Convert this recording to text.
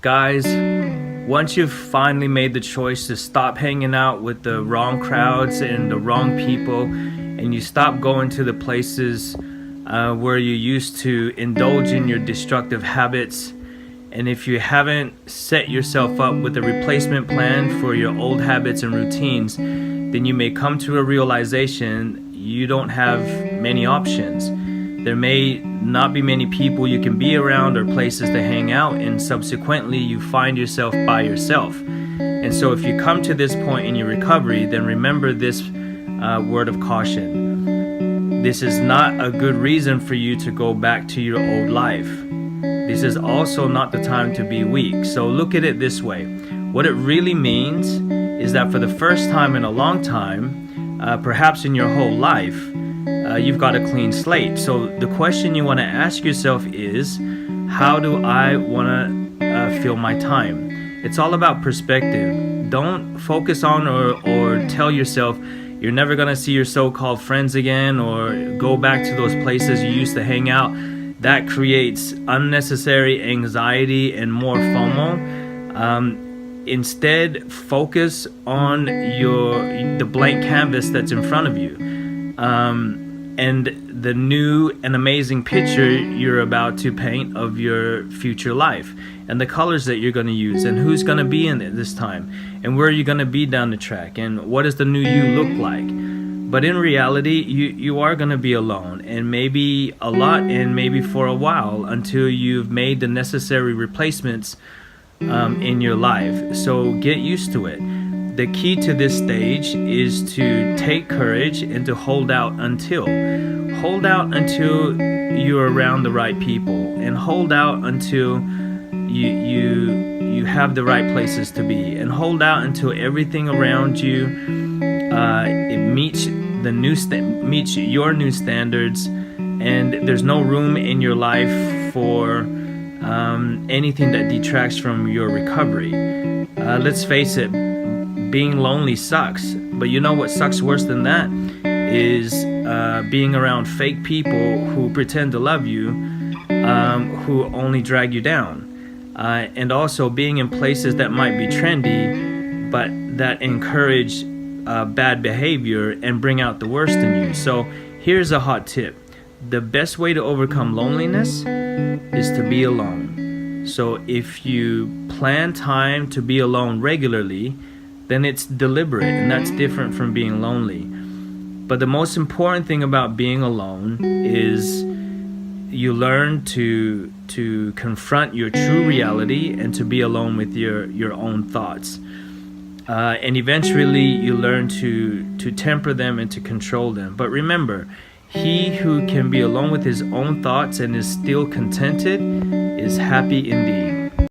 Guys, once you've finally made the choice to stop hanging out with the wrong crowds and the wrong people, and you stop going to the places where you used to indulge in your destructive habits, and if you haven't set yourself up with a replacement plan for your old habits and routines, then you may come to a realization you don't have many options. There may not be many people you can be around or places to hang out, and subsequently you find yourself by yourself. And so if you come to this point in your recovery, then remember this word of caution. This is not a good reason for you to go back to your old life. This is also not the time to be weak. So look at it this way. What it really means is that for the first time in a long time, perhaps in your whole life, you've got a clean slate. So the question you want to ask yourself is, how do I want to fill my time? It's all about perspective. Don't focus on or tell yourself you're never going to see your so-called friends again or go back to those places you used to hang out. That creates unnecessary anxiety and more FOMO. Instead, focus on the blank canvas that's in front of you. And the new and amazing picture you're about to paint of your future life, and the colors that you're going to use, and who's going to be in it this time, and where you're going to be down the track, and what does the new you look like. But in reality, you are going to be alone, and maybe a lot, and maybe for a while, until you've made the necessary replacements in your life. So get used to it. The key to this stage is to take courage and to hold out until you're around the right people, and hold out until you have the right places to be, and hold out until everything around you it meets your new standards, and there's no room in your life for anything that detracts from your recovery. Let's face it, being lonely sucks, but you know what sucks worse than that is being around fake people who pretend to love you, who only drag you down, and also being in places that might be trendy but that encourage bad behavior and bring out the worst in you. So here's a hot tip. The best way to overcome loneliness is to be alone. So if you plan time to be alone regularly, then it's deliberate, and that's different from being lonely. But the most important thing about being alone is you learn to confront your true reality and to be alone with your own thoughts. And eventually you learn to temper them and to control them. But remember, he who can be alone with his own thoughts and is still contented is happy indeed.